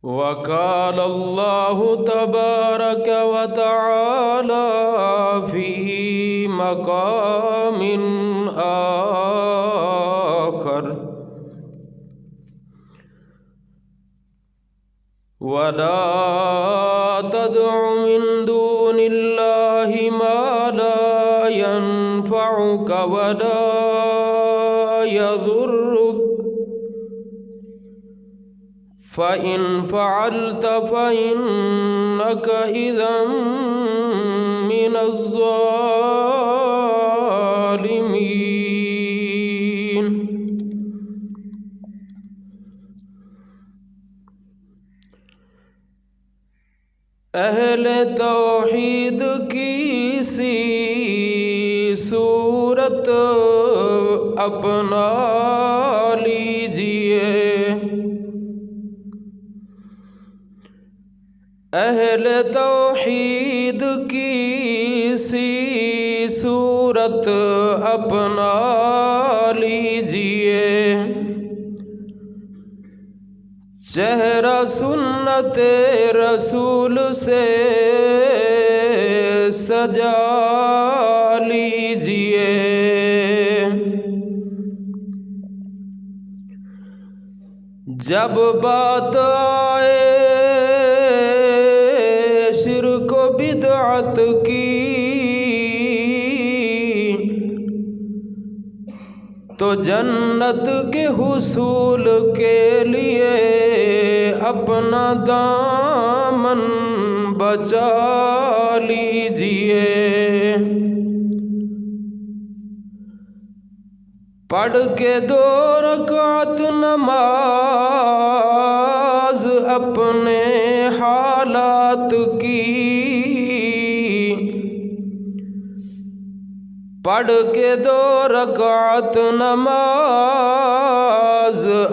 وقال الله تبارك وتعالى في مقام آخر ولا تدع من دون الله ما لا ينفعك ولا يضرك فإن فعلت فإنك إذا من الظالمين۔ اہل توحید کی سی صورت اپنا لیجئے، اہل توحید کی سی صورت اپنا لیجئے، چہرہ سنت رسول سے سجا لیجئے، جب بات آئے شرک و بدعت کی تو جنت کے حصول کے لیے اپنا دامن بچا لیجئے، پڑھ کے 2 رکعت نماز اپنے حالات کی، پڑھ کے 2 رکعت نماز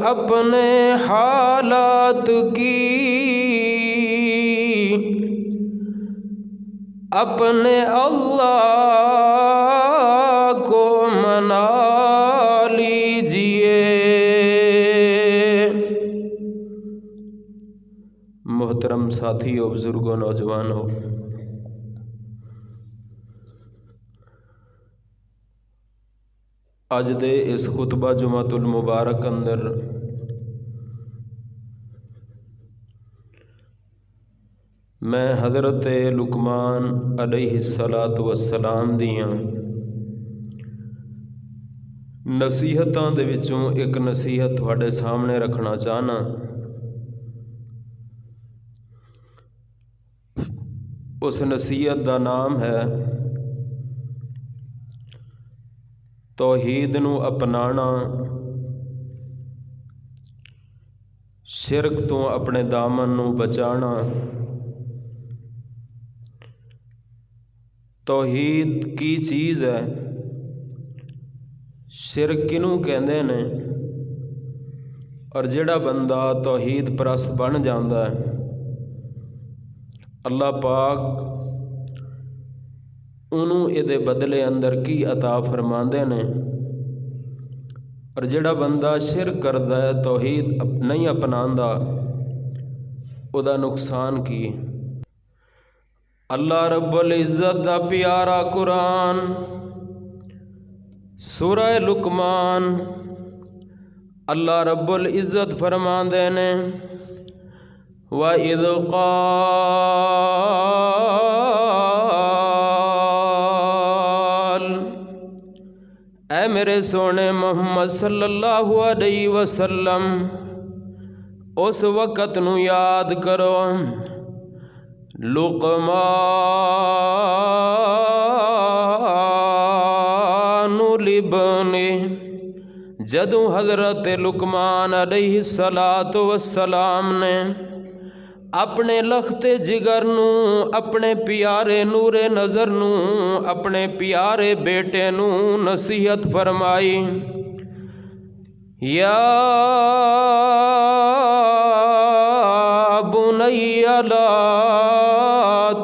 اپنے حالات کی، اپنے اللہ کو منا لیجئے۔ محترم ساتھیو، بزرگوں، نوجوانوں، اج دے اس خطبہ جمعۃ المبارک اندر میں حضرت لقمان علیہ السلام دیاں نصیحتاں دے وچوں ایک نصیحت تھوڑے سامنے رکھنا چاہنا۔ اس نصیحت دا نام ہے توحید نو اپنانا، شرک تو اپنے دامن نو بچانا۔ توحید کی چیز ہے، شرک کنوں کہندے نے، اور جڑا بندہ توحید پرست بن جاندا ہے اللہ پاک انہوں دے بدلے اندر کی عطا فرماندے نے، اور جڑا بندہ شرک کردا ہے، توحید نہیں اپناندا، او دا نقصان کی۔ اللہ رب العزت دا پیارا قرآن سورہ لقمان، اللہ رب العزت فرماندے نے وَإِذْ قَالَ، اے میرے سونے محمد صلی اللہ علیہ وسلم، اس وقت نو یاد کرو لقمان لابنہ، جدوں حضرت لقمان علیہ السلام نے اپنے لخت جگر نو، اپنے پیارے نور نظر نو، اپنے پیارے بیٹے نو نصیحت فرمائی، یا بنی لا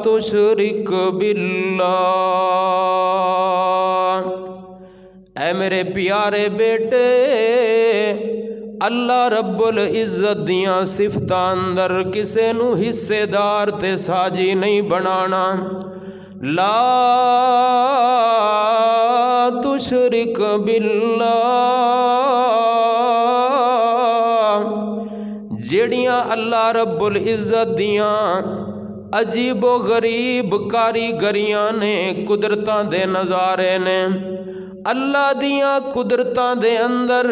تشرک باللہ، اے میرے پیارے بیٹے اللہ رب العزت دیاں صفتاں اندر کسے نو حصے دار تے ساجی نہیں بنانا. لا تشرک باللہ، جیڑیاں اللہ رب العزت دیاں عجیب و غریب کاریگریاں نے، قدرتاں دے نظارے نے، اللہ دیاں قدرتاں دے اندر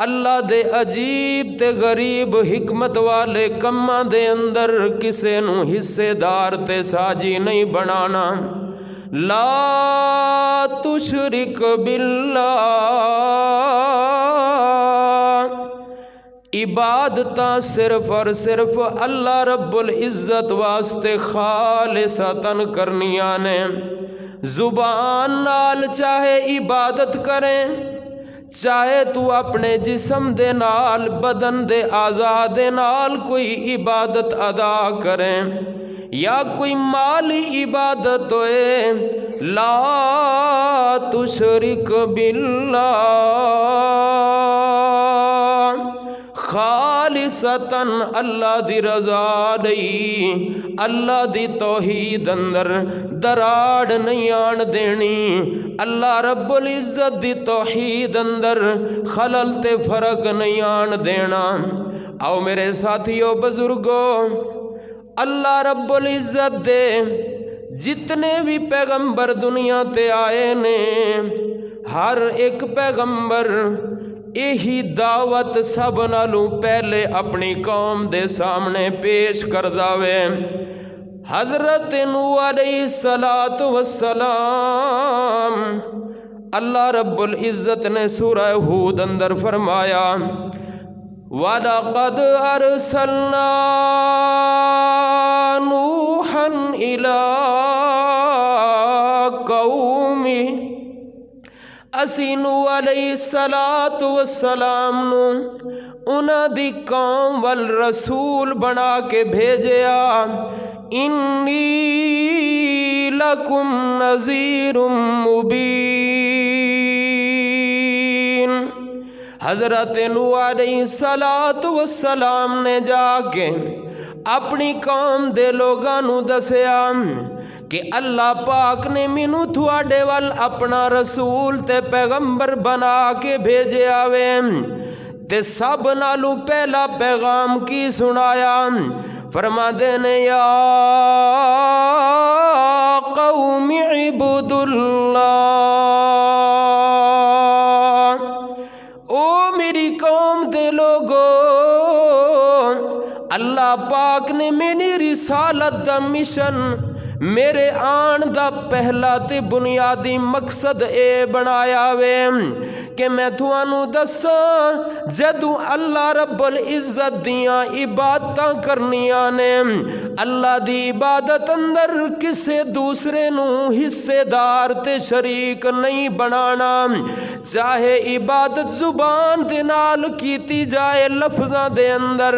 اللہ دے عجیب تے غریب حکمت والے کماں دے اندر کسے نو حصے دار تے ساجی نہیں بنانا. لا تشرک باللہ، عبادتاں صرف اور صرف اللہ رب العزت واسطے خالصتاً کرنیاں نے. زبان نال چاہے عبادت کریں، چاہے تو اپنے جسم دے نال بدن دے اعضاء دے نال کوئی عبادت ادا کریں یا کوئی مالی عبادت ہوئے، لا تشرک باللہ، خالصتاً اللہ دی رضا لئی، اللہ دی توحید اندر دراڑ نہیں آن دینی، اللہ رب العزت دی توحید اندر خلل تے فرق نہیں آن دینا. آؤ میرے ساتھیو بزرگو، اللہ رب العزت دے جتنے بھی پیغمبر دنیا تے آئے نے، ہر ایک پیغمبر یہی دعوت سب نالوں پہلے اپنی قوم دے سامنے پیش کردا وے. حضرت نوح علیہ السلام اللہ رب العزت نے سورہ ہود اندر فرمایا، وَلَقَدْ أَرْسَلْنَا نُوحًا إِلَىٰ قَوْمِهِ، اسی نوح علیہ السلام نو انہاں دی قوم وال رسول بنا کے بھیجیا. انی لکم نذیر مبین، حضرت نوح علیہ السلام نے جا کے اپنی قوم دے لوگاں نو دسیا کہ اللہ پاک نے مینوں تھوڑے وال اپنا رسول تے پیغمبر بنا کے بھیجے آوے، تے سب نالوں پہلا پیغام کی سنایا، فرما دینے یا قوم عبدوا اللہ، او میری قوم دے لوگو، اللہ پاک نے میری رسالت دا مشن، میرے آن دا پہلا تے بنیادی مقصد اے بنایا وے کہ میں تھانوں دساں جدوں اللہ رب العزت دیاں عبادتاں کرنیاں نے، اللہ دی عبادت اندر کسے دوسرے نو حصے دار تے شریک نہیں بنانا، چاہے عبادت زبان دے نال کیتی جائے لفظاں دے اندر،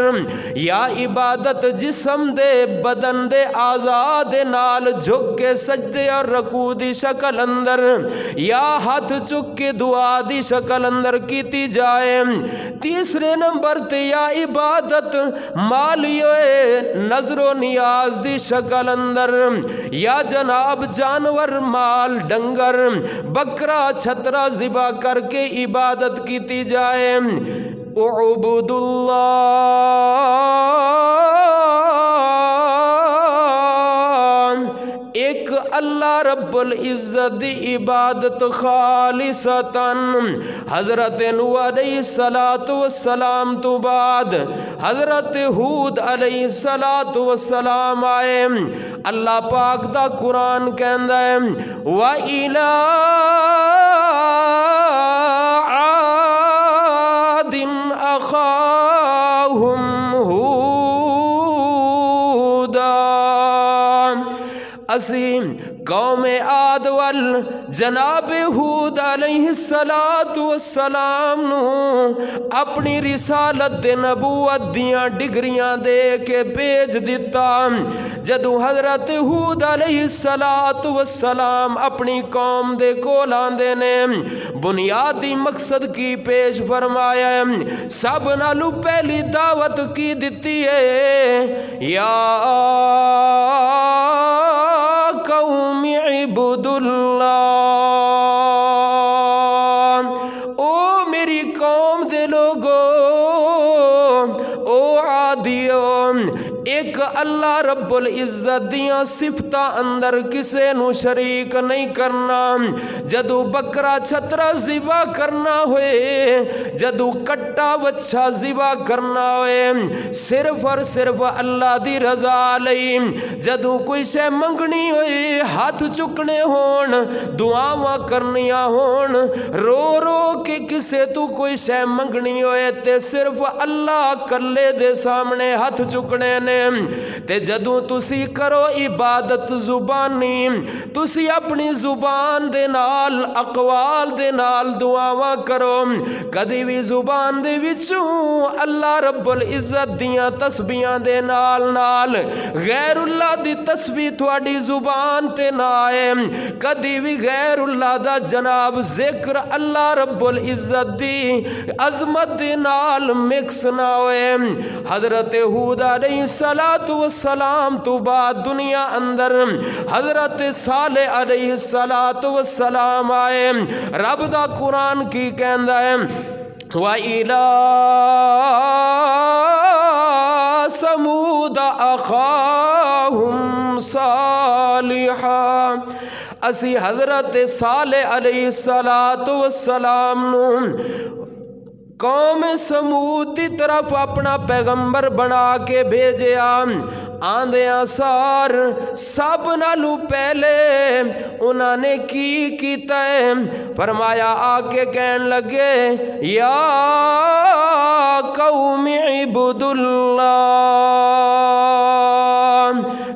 یا عبادت جسم دے بدن دے اعضاء دے نال جھک کے سجدے اور رکوع دی شکل اندر، یا ہاتھ چک کے دعا دی شکل اندر کیتی جائے. تیسرے نمبر تے یا عبادت مالیوے نظر و نیاز دی شکل اندر، یا جناب جانور مال ڈنگر بکرا چھترا ذبح کر کے عبادت کیتی جائے. اعبدوا اللہ، ایک اللہ رب العزت دی عبادت خالصتاً. حضرت نوح علیہ السلام تو بعد حضرت ہود علیہ السلام آئے. اللہ پاک دا قرآن کہندا ہے وَإِلَىٰ عَادٍ أَخَاهُمْ هُودًا، اسی قوم عاد وال جناب ہود علیہ السلام نو اپنی رسالت دے نبوت دیاں ڈگریاں دے کے بھیج دیتا۔ جدو حضرت ہود علیہ السلام اپنی قوم دے کول آندے نے بنیادی مقصد کی پیش فرمایا ہے، سب نالو پہلی دعوت کی دیتی ہے، یا قوم عبد اللہ، او میری قوم دے لوگو، او عادیو، ایک اللہ رب العزت دیاں صفتاں اندر کسے نو شریک نہیں کرنا۔ جدو بکرا چھترا ذبح کرنا ہوئے، جدو کٹا وچھا ذبح کرنا ہوئے، صرف اور صرف اللہ دی رضا لئی۔ جدو کوئی شے منگنی ہوئے، ہاتھ چکنے ہون، دعاواں کرنیاں ہون، رو رو کے کسے تو کوئی شے منگنی ہوئے تے صرف اللہ کلے دے سامنے ہاتھ چکنے نے۔ تے جدو تسی کرو عبادت زبانی، تسی اپنی زبان دے نال اقوال دے نال دعاواں کرو، کدی بھی زبان دے وچوں اللہ رب العزت دیاں تسبیحاں دے نال نال غیر اللہ دی تسبیح تھوڑی زبان تے نہ آئے، کدی بھی غیر اللہ دا جناب ذکر اللہ رب العزت دی عظمت دے نال مکس نہ ہوئے۔ حضرت ہود علیہ السلام تو بعد دنیا اندر حضرت صالح علیہ السلام آئے۔ رب دا قرآن کی کہندا ہے وَإِلَىٰ ثَمُودَ أَخَاهُمْ صَالِحًا، اسی حضرت صالح علیہ السلام نو قوم سمود دی طرف اپنا پیغمبر بنا کے بھیجیا۔ آندیاں سار سب نالو پہلے انہاں نے کی کیتا ہے، فرمایا آ کے کہن لگے یا قوم عبد اللہ،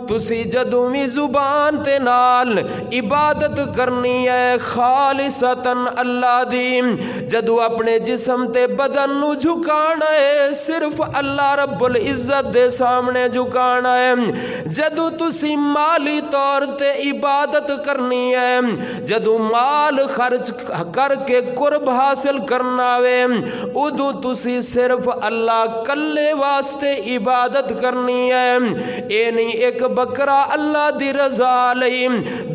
تسی جدوں بھی زبان تے نال عبادت کرنی ہے خالصتاً اللہ دی، جدو اپنے جسم تے بدن نو جھکانا ہے صرف اللہ رب العزت دے سامنے جھکانا ہے، جدو تسی مالی طور تے عبادت کرنی ہے، جدو مال خرچ کر کے قرب حاصل کرنا ہے، ادو تسی صرف اللہ کلے واسطے عبادت کرنی ہے۔ اے نہیں ایک بکرا اللہ دی رضا لئی،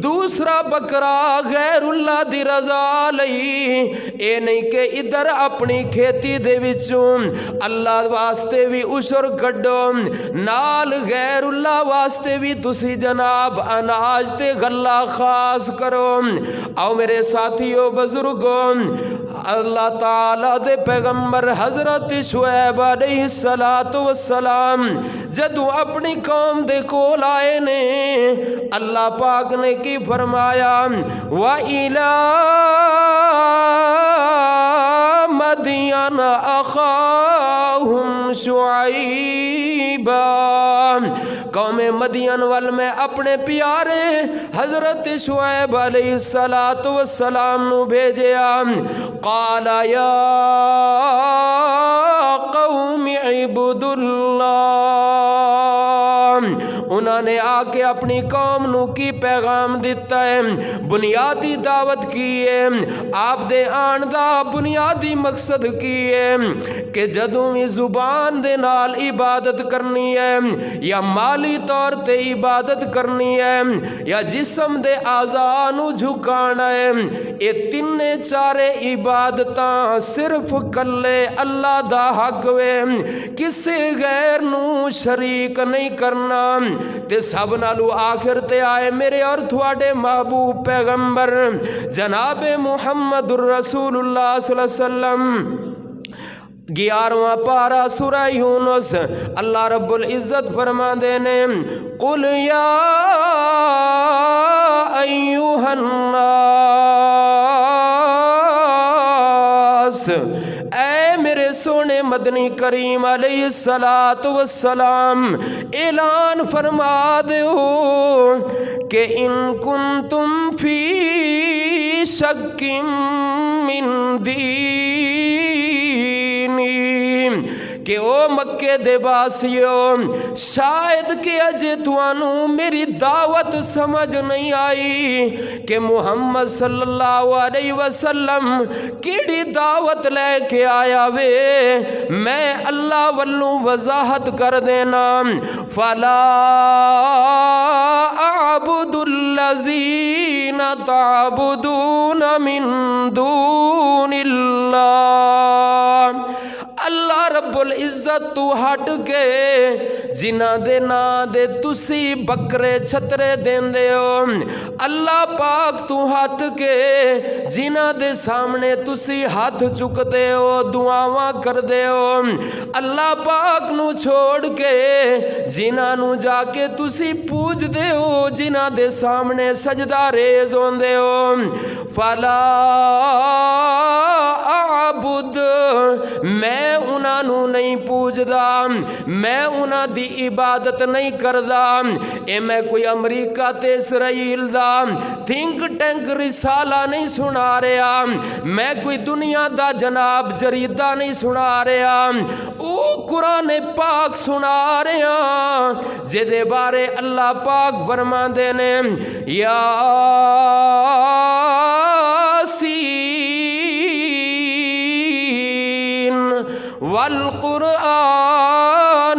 دوسرا بکرا غیر اللہ دی رضا لئی، اے نہیں کہ ادھر اپنی کھیتی دے وچوں اللہ واسطے بھی عشر کڈو، نال غیر اللہ واسطے بھی تسی جناب اناج تے غلہ خاص کرو۔ آؤ میرے ساتھیو بزرگوں، اللہ تعالیٰ دے پیغمبر حضرت شعیب علیہ السلام جدو اپنی قوم دے کول آئے نے، اللہ پاک نے کی فرمایا وَإِلَىٰ مَدْيَنَ أَخَاهُمْ شُعَيْبًا، قوم مدین وال میں اپنے پیارے حضرت شعیب علیہ السلام نو بھیجیا۔ قال یا قوم عبد اللہ، انہوں نے آ کے اپنی قوم نو کی پیغام دیتا ہے، بنیادی دعوت کی ہے، آپ دے آن دا بنیادی مقصد کی ہے کہ جدوں بھی زبان دے نال عبادت کرنی ہے یا مالی طور تے عبادت کرنی ہے یا جسم دے اعضاء نو جھکانا ہے، اے تینے چارے عبادتاں صرف کلے اللہ دا حق وے، کسے غیر نو شریک نہیں کرنا۔ تے سب نالو آخر تے آئے میرے اور تھوڑے محبوب پیغمبر جناب محمد الرسول اللہ صلی اللہ علیہ وسلم۔ 11واں پارہ سورہ یونس، اللہ رب العزت فرما دینے قل یا ایوہ الناس، اے میرے سونے مدنی کریم علیہ السلام اعلان فرما دیو کہ ان کنتم فی شک من دینی، کہ او مکے دے باسیو شاید کہ اجے توانوں میری دعوت سمجھ نہیں آئی کہ محمد صلی اللہ علیہ وسلم کیڑی دعوت لے کے آیا وے، میں اللہ والوں وضاحت کر دینا، فلا اعبد الذین تعبدون من دون اللہ، اللہ رب العزت تو ہٹ کے جنہ دے نا دے تسی بکرے چھترے دین دے ہو، اللہ پاک تو ہٹ کے جنہ دے سامنے تسی ہاتھ چکتے ہو، دعاواں کر دے ہو، اللہ پاک نو چھوڑ کے جنہ نو جا کے تسی پوج دے ہو، جنہ دے سامنے سجدہ ریز ہون دے ہو، فلا اعبد، میں انہاں نو نہیں پوجدا، میں انہاں دی عبادت نہیں کردا، اے میں کوئی امریکہ تے اسرائیل دا تھنک ٹینک رسالہ نہیں سنا رہا، میں کوئی دنیا دا جناب جریدہ نہیں سنا رہا، او قرآن پاک سنا رہا جے دے بارے اللہ پاک فرما دے نے یاسین والقرآن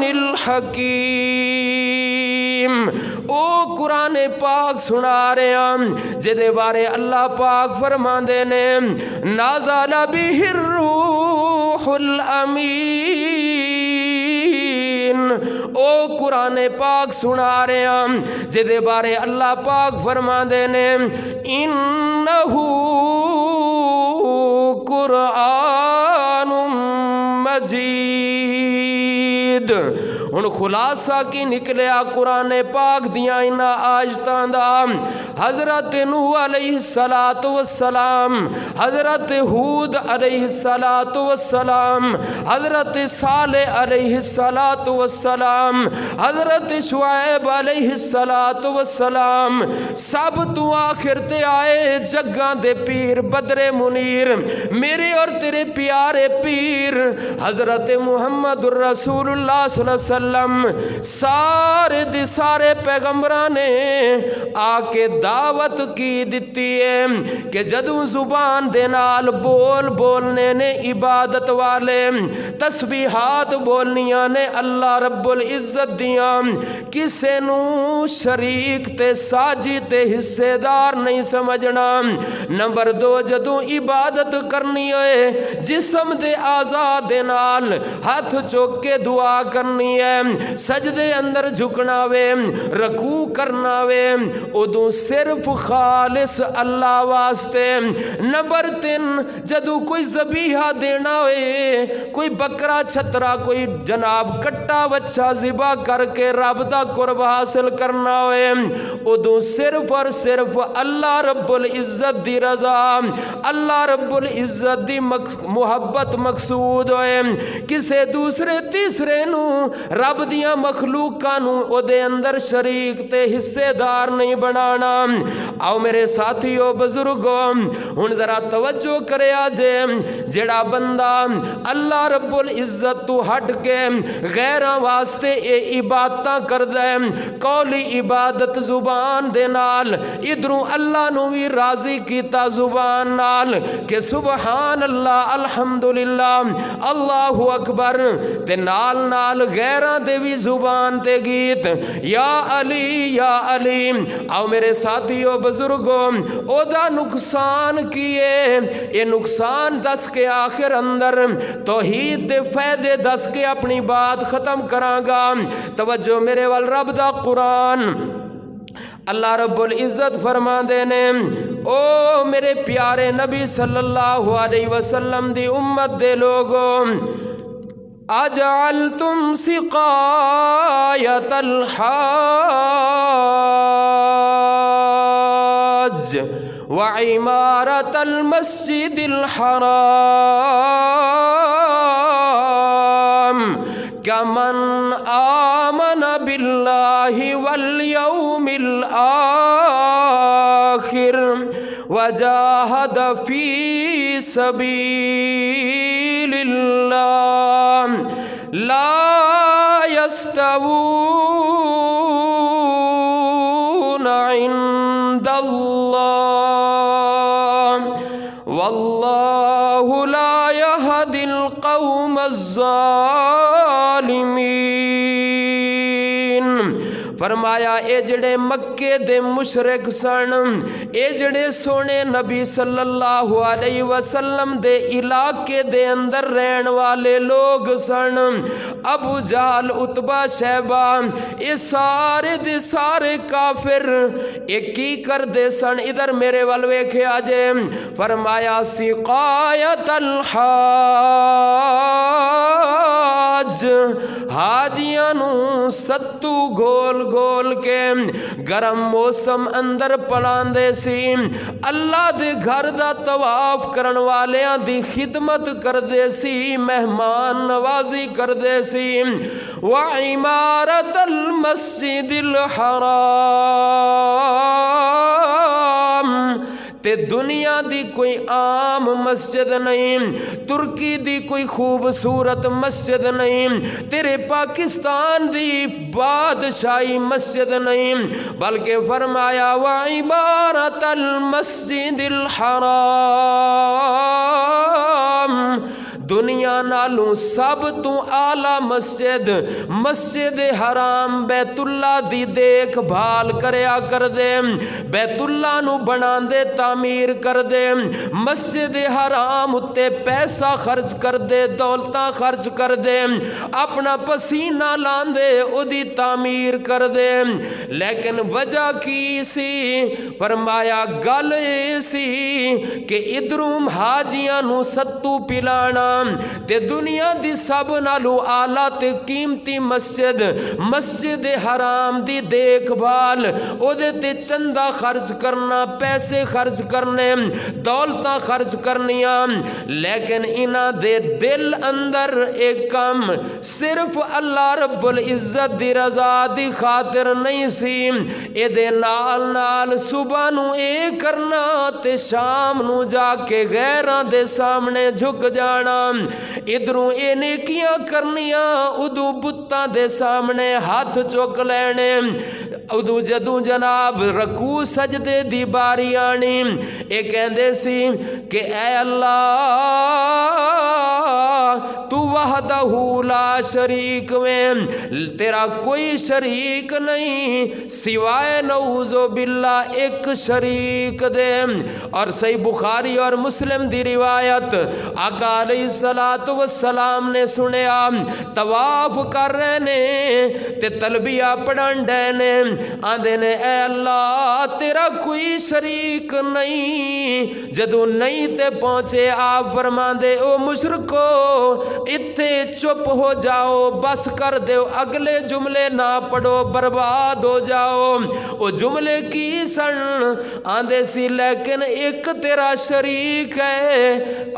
الحکیم، او قرآن پاک سنا رہے ہیں جے دے بارے اللہ پاک فرما دے نے نازل بہ الروح الامین، او قرآن پاک سنا رہے ہیں جے دے بارے اللہ پاک فرما دے نے انہو قرآن مجید۔ ہن خلاصہ کی نکلیا قرآن پاک دیاں انہاں آیتاں دا، حضرت نوح علیہ السلام، حضرت ہود علیہ السلام، حضرت صالح علیہ السلام، حضرت شعیب علیہ السلام، سب تو آخر تے آئے جگاں دے پیر بدر منیر، میرے اور تیرے پیارے پیر حضرت محمد الرسول اللہ صلی اللہ علیہ وسلم، سارے دے سارے پیغمبران نے آ کے دعوت کی دیتی ہے کہ جدوں زبان دے نال بول بولنے نے عبادت والے، تسبیحات بولنیاں نے اللہ رب العزت دیاں، کسے نو شریک تے ساجی تے حصے دار نہیں سمجھنا۔ نمبر 2 جدوں عبادت کرنی ہوئے جسم دے آزاد دے نال ہاتھ چوک کے دعا کرنی ہے، سجدے اندر جھکنا وے، رکوع کرنا وے، ادو صرف خالص اللہ واسطے۔ نمبر 3 جدو کوئی ذبیحہ دینا ہوئے، کوئی بکرا چھترا کوئی جناب کٹا بچہ ذبح کر کے رب دا قرب حاصل کرنا ہوئے، ادو صرف اور صرف اللہ رب العزت دی رضا، اللہ رب العزت دی محبت مقصود ہوئے، کسے دوسرے تیسرے نو رب دیاں مخلوقاں نو او دے اندر شریک تے حصے دار نہیں بنانا۔ آؤ میرے ساتھیو بزرگوں ہن ذرا توجہ کرے آجے، جڑا بندہ اللہ رب العزت تو ہٹ کے غیراں واسطے اے عبادتاں کردے، قولی عبادت زبان دے نال، ادھروں اللہ نو بھی راضی کیتا زبان نال کہ سبحان اللہ الحمدللہ اللہ اکبر، تے نال نال غیراں دے بھی زبان تے گیت یا علی یا علی۔ آؤ میرے ساتھیو بزرگوں او دا نقصان کیے، یہ نقصان دس کے آخر اندر توحید دے فائدے دس کے اپنی بات ختم کراں گا۔ توجہ میرے وال رب دا قرآن اللہ رب العزت فرما دینے، او میرے پیارے نبی صلی اللہ علیہ وسلم دی امت دے لوگوں، اجعلتم سقایت الحاج وعمارت المسجد الحرام کمن آمن باللہ والیوم الآخر وجاہد فی سبیل اللہ لا یستوون عند اللہ واللہ لا یہدی القوم الظالمین۔ فرمایا اے جڑے مکے دے مشرک سن، اے جڑے سونے نبی صلی اللہ علیہ وسلم دے علاقے دے اندر رہن والے لوگ سن، ابو جہل، عتبہ، شیبہ، اے سارے دے سارے کافر ایک کی کر دے سن؟ ادھر میرے والوے کے آجے فرمایا سقایت الحاج، حاجیاں نو ستو گول گول کے گرم موسم اندر پڑھاندے سی، اللہ دے گھر دا طواف کرن والیاں دی خدمت کر دے سی، مہمان نوازی کر دے سی، وعمارت المسجد الحرام، تے دنیا دی کوئی عام مسجد نہیں، ترکی دی کوئی خوبصورت مسجد نہیں، تیرے پاکستان دی بادشاہی مسجد نہیں، بلکہ فرمایا وعبارت المسجد الحرام، دنیا نالوں سب تو اعلی مسجد مسجد حرام بیت اللہ دی دیکھ بھال کریا کر دے، بیت اللہ نو بنا دے، تعمیر کر دے، مسجد حرام اتے پیسہ خرچ کر دے، دولتاں خرچ کر دے، اپنا پسینہ لاندے او دی تعمیر کر دے، لیکن وجہ کی سی؟ فرمایا گل ایسی کہ ادھروں حاجیاں نو ستو پلانا تے دنیا دی سب نالو آلہ تے قیمتی مسجد مسجد حرام دی دیکھ بھال او دے تے چندہ خرچ کرنا، پیسے خرچ کرنے، دولتاں خرچ کرنیاں، لیکن انہ دے دل اندر ایک کم صرف اللہ رب العزت دی رضا دی خاطر نہیں سی، اے دے نال نال صبح نو اے کرنا تے شام نو جا کے غیران دے سامنے جھک جانا، ادھروں اے نیکیاں کرنیاں، ادھو بتاں دے سامنے ہاتھ چک لینے، ادھو جدوں جناب رکوع سجدے دی باری آنی، اے کہندے سی کہ اے اللہ تو وحدہ لا شریک میں، تیرا کوئی شریک نہیں سوائے نعوذ باللہ ایک شریک دے۔ اور صحیح بخاری اور مسلم دی روایت آقا علیہ السلام نے سنیا طواف کر رہے نے تے تلبیہ پڑھن ڈے نے، آندے نے اے اللہ تیرا کوئی شریک نہیں، جدو نہیں تے پہنچے آپ فرما دے او مشرکو اتھے چپ ہو جاؤ، بس کر دیو، اگلے جملے نہ پڑھو، برباد ہو جاؤ۔ او جملے کی سن؟ آندے سی لیکن ایک تیرا شریک ہے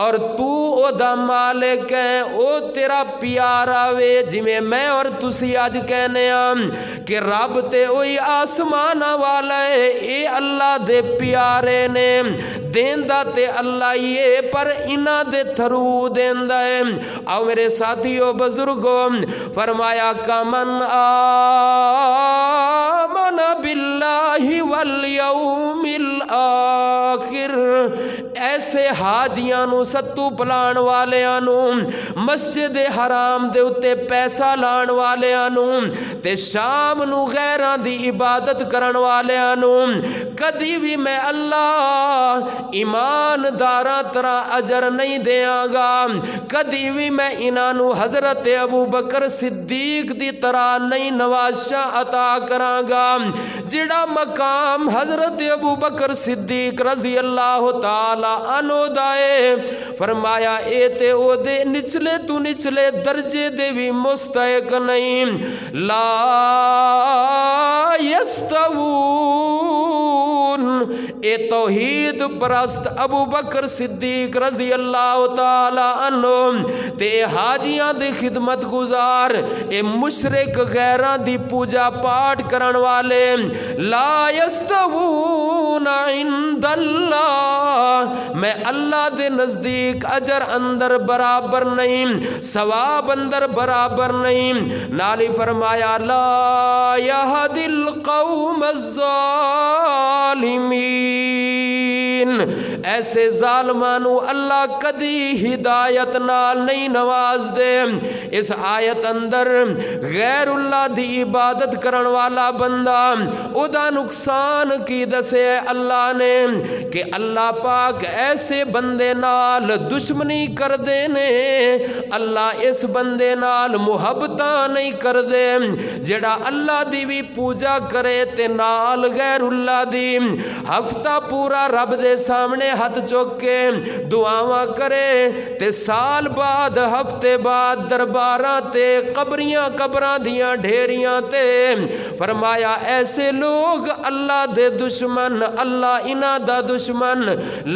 اور تو او دا مالک ہے، او تیرا پیارا وے، جی میں اور تسی آج کہنے ہم کہ رب تے اوئی آسمانہ والا ہے، اے اللہ دے پیارے نے، دیندہ تے اللہ یہ پر انہ دے تھرو دیندہ ہے۔ آؤ میرے ساتھیوں بزرگوں، فرمایا کمن آمن باللہ والیوم الآخر، ایسے حاجیاں نو ستو پلان والیاں نو، مسجد حرام دے اتے پیسہ لان والیاں نو تے شام نو غیران دی عبادت کرن والیاں نو کدی بھی میں اللہ ایمانداراں طرح اجر نہیں دیاں گا، کدی بھی میں انہاں نو حضرت ابو بکر صدیق دی طرح نہیں نوازشاں عطا کراں گا، جڑا مقام حضرت ابو بکر صدیق رضی اللہ تعالی عنہ دائے، فرمایا اے تے او دے نچلے تو نچلے درجے دے بھی مستحق نہیں، لا یستوون، اے تو توحید پرست ابو بکر صدیق رضی اللہ تعالی عنہ تے حاجیاں دی خدمت گزار اے مشرک غیراں دی پوجا پاٹ کرن والے لا یستوون عند اللہ میں اللہ دے نزدیک اجر اندر برابر نہیں ثواب اندر برابر نہیں نالی فرمایا لا یہدی القوم الظالمین ایسے ظالمانو اللہ کدی ہدایت نال نہیں نواز دے اس آیت اندر غیر اللہ دی عبادت کرن والا بندہ او دا نقصان کی دسے اللہ نے کہ اللہ پاک ایسے بندے نال دشمنی کر دینے اللہ اس بندے نال محبتاں نہیں کر دے جڑا اللہ دی بھی پوجا کرے تے نال غیر اللہ دی ہفتہ پورا رب دے سامنے ہاتھ چوک کے دعاواں کرے تے سال بعد ہفتے بعد درباراں تے قبراں دیاں ڈھیریاں تے فرمایا ایسے لوگ اللہ دے دشمن اللہ انہاں دا دشمن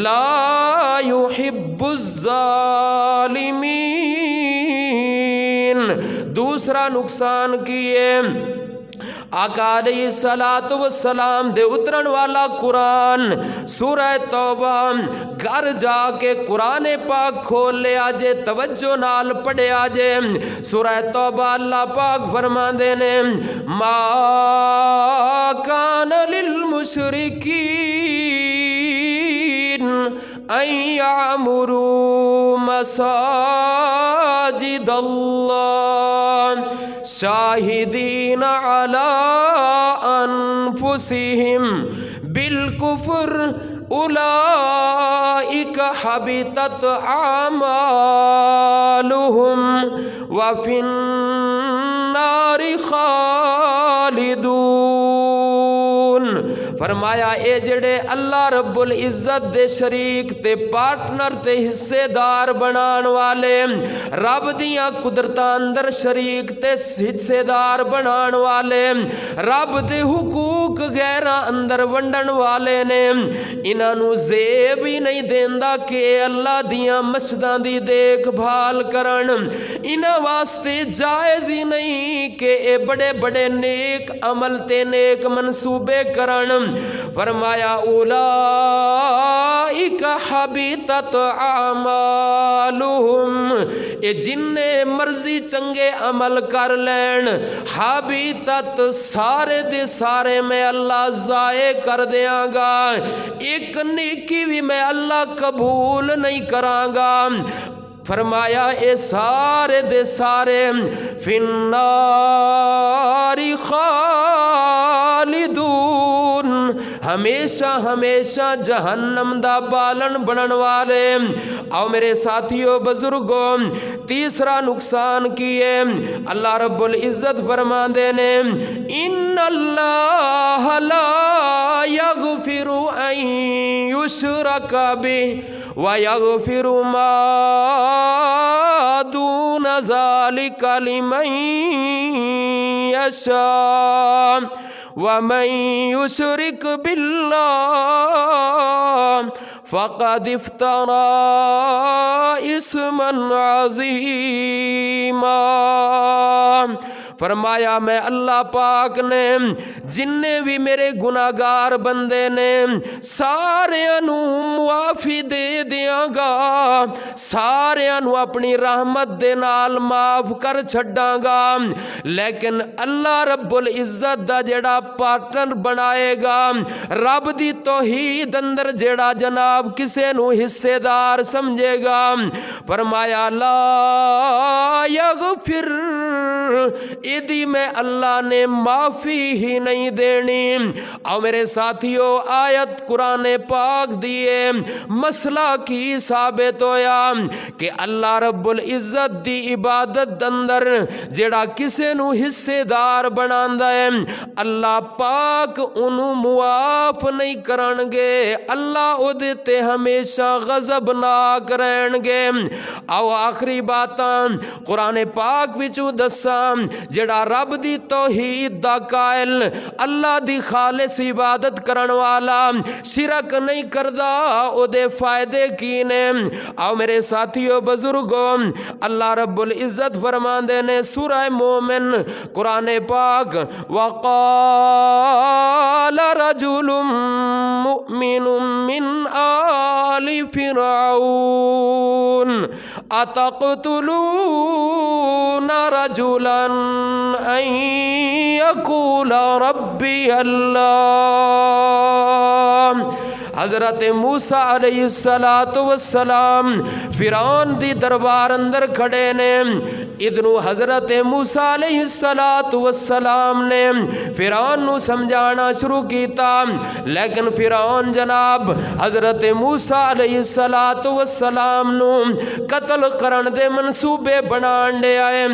لا یحب الظالمین دوسرا نقصان کیے آقا علیہ السلام دے اترن والا قرآن سورہ توبہ گھر جا کے قرآن پاک کھول لے آجے توجہ نال پڑھے آجے سورہ توبہ اللہ پاک فرما دینے ما کان للمشرکین ان یعمروا مساجد اللہ شاہدین علی انفسہم بالکفر اولئک حبطت اعمالہم وفی النار خالدون فرمایا اے جڑے اللہ رب العزت دے شریک تے پارٹنر تے حصے دار بنان والے رب دیاں قدرتاں اندر شریک تے حصے دار بنان والے رب دے حقوق غیراں اندر ونڈن والے نے انہاں نو زیب ہی نہیں دیندا کہ اللہ دیاں مسجداں دی دیکھ بھال کرن انہاں واسطے جائز ہی نہیں کہ اے بڑے بڑے نیک عمل تے نیک منصوبے کرن فرمایا اولئک حبطت اعمالہم اے جننے مرضی چنگے عمل کر لین حبطت سارے دے سارے میں اللہ ضائع کر دیاں گا ایک نیکی بھی میں اللہ قبول نہیں کراں گا فرمایا اے سارے دے سارے فی النار خالدون ہمیشہ ہمیشہ جہنم دا بالن بنن والے آؤ میرے ساتھیوں بزرگوں تیسرا نقصان کیے اللہ رب العزت فرما دینے ان اللہ لا یغفر ان یشرک بہ وَيَغْفِرُ مَا دُونَ ذَلِكَ لِمَن يَشَاءُ وَمَن يُشْرِكْ بِاللَّهِ فَقَدِ افْتَرَى إِثْمًا عَظِيمًا فرمایا میں اللہ پاک نے جننے بھی میرے گناہگار بندے نے سارے انو معافی دے دیاں گا سارے انو اپنی رحمت دے نال معاف کر چھڑاں گا لیکن اللہ رب العزت دا جڑا پارٹنر بنائے گا رب دی توحید اندر جڑا جناب کسے نو حصے دار سمجھے گا فرمایا لا یغفر ایدی میں اللہ نے معافی ہی نہیں دینی اور میرے ساتھیوں آیت قرآن پاک دیے مسئلہ کی ثابت ہویا کہ اللہ رب العزت دی عبادت اندر جڑا کسے نو حصے دار بناندا ہے اللہ پاک انو معاف نہیں کرنگے اللہ او دیتے ہمیشہ غضب ناک رہنگے او آخری باتاں قرآن پاک وچوں دساں جڑا رب دی توحید دا قائل اللہ دی خالص عبادت کرن والا شرک نہیں کردا او دے فائدے کی نے آؤ میرے ساتھیو بزرگوں اللہ رب العزت فرماندے نے سورہ مومن قرآن پاک وقال رجل مؤمن من آل فرعون اتقتلون رجلا ان يقول ربي اللہ حضرت موسیٰ علیہ السلام فرعون دی دربار اندر کھڑے نے ادنو حضرت موسیٰ علیہ السلام نے فرعون نو سمجھانا شروع کیتا لیکن فرعون جناب حضرت موسیٰ علیہ السلام نو قتل کرن دے منصوبے بنان دے آئے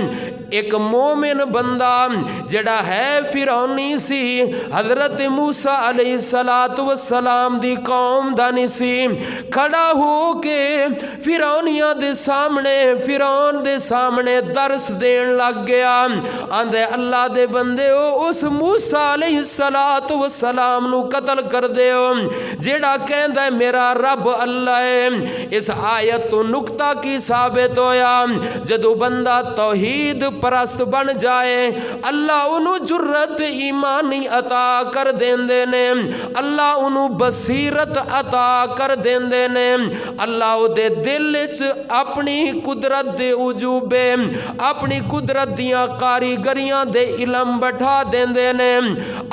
ایک مومن بندہ جڑا ہے فرعونی سی حضرت موسیٰ علیہ السلام دی قوم دانی سی کھڑا ہو کے فرعونیاں دے سامنے فرعون دے سامنے درس دین لگ گیا آندے اللہ دے بندے ہو اس موسیٰ علیہ السلام نو قتل کر دے ہو جیڑا کہندہ ہے میرا رب اللہ ہے اس آیت تو نکتہ کی ثابت ہویا جدو بندہ توحید پرست بن جائے اللہ انہوں جرت ایمانی عطا کر دیندے نے اللہ انہوں بصیرت عطا کر دیندے نے اللہ دے دل وچ اپنی قدرت دے عجوبے اپنی قدرت دیاں کاریگریاں دے علم بٹھا دیندے نے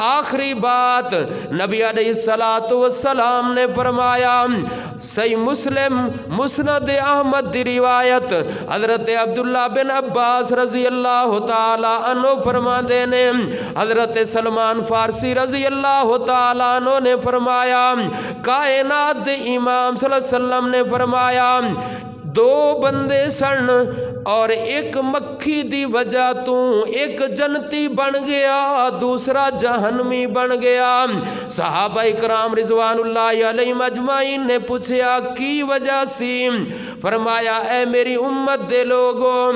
آخری بات نبی علیہ السلام نے فرمایا صحیح مسلم مسند احمد دی روایت حضرت عبداللہ بن عباس رضی اللہ تعالی عنہ فرما دینے حضرت سلمان فارسی رضی اللہ تعالی عنہ نے فرمایا کائنات دے امام صلی اللہ علیہ وسلم نے فرمایا دو بندے سن اور ایک مکھی دی وجہ تو ایک جنتی بن گیا دوسرا جہنمی بن گیا صحابہ اکرام رضوان اللہ علیہ مجمعین نے پوچھا کی وجہ سی فرمایا اے میری امت دے لوگوں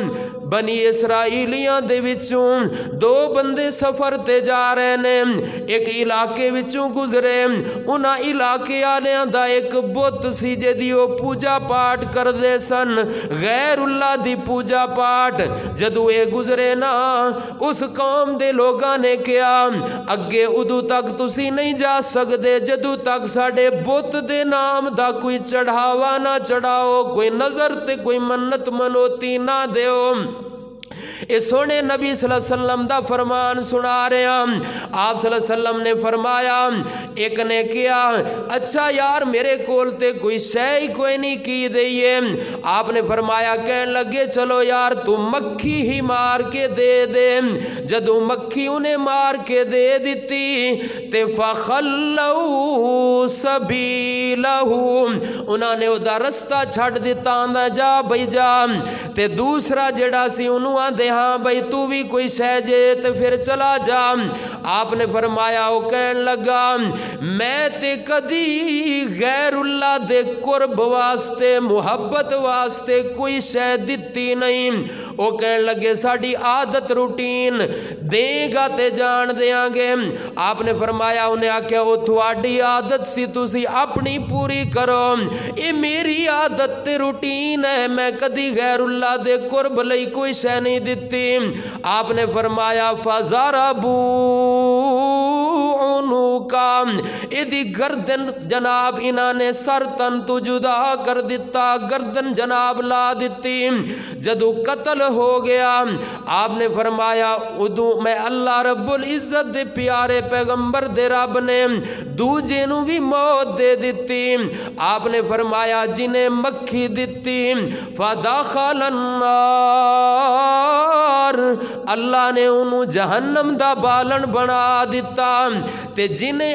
بنی اسرائیلیاں دے وچوں دو بندے سفر تے جا رہے نے ایک علاقے وچوں گزرے انہاں علاقے آلیاں دا ایک بت سی جدی وہ پوجا پاٹ کر دے سن غیر اللہ دی پوجا پاٹ جدو اے گزرے نا اس قوم دے لوگاں نے کیا اگے ادو تک تسی نہیں جا سکدے جدو تک ساڑے بت دے نام دا کوئی چڑھاوا نہ چڑھاؤ کوئی نظر تے کوئی منت منوتی نہ دیو اے سونے نبی صلی اللہ علیہ وسلم دا فرمان سنا رہے ہیں آپ صلی اللہ علیہ وسلم نے فرمایا ایک نے کیا اچھا یار میرے کول تے کوئی شے کوئی نہیں کی دئیے آپ نے فرمایا کہنے لگے چلو یار تو مکھی ہی مار کے دے دے جدو مکھی انہیں مار کے دے دیتی تے فخلو سبیلہو انہوں نے ادھا رستہ چھڑ دیتا آندہ جا بھائی جا تے دوسرا جڑا سی انہوں آندے ہاں بھائی تو بھی کوئی شے جے تے پھر چلا جا آپ نے فرمایا وہ کہنے لگا میں تے کدی غیر اللہ دے قرب واسطے محبت واسطے کوئی شے دیتی نہیں وہ کہنے لگے ساڑی عادت روٹین دیں گا تے جان دیاں گے آپ نے فرمایا انہیں آکھیا وہ تھوڑی عادت سی تسی اپنی پوری کرو یہ میری عادت تے روٹین ہے میں کدی غیر اللہ دے قرب لئی کوئی شے نہیں دیتی آپ نے فرمایا فَزَرَبُوا عُنُوكَ ادھی گردن جناب انہاں نے سر تن تو جدا کر دیتا گردن جناب لا دیتی جدو قتل ہو گیا آپ نے فرمایا ادو میں اللہ رب العزت دے پیارے پیغمبر دے رب نے دوجے نو بھی موت دے دیتی آپ نے فرمایا جنہیں مکھی دیتی فَدَخَلَ النَّارِ اللہ نے انہوں جہنم دا بالن بنا دیتا تے جنہیں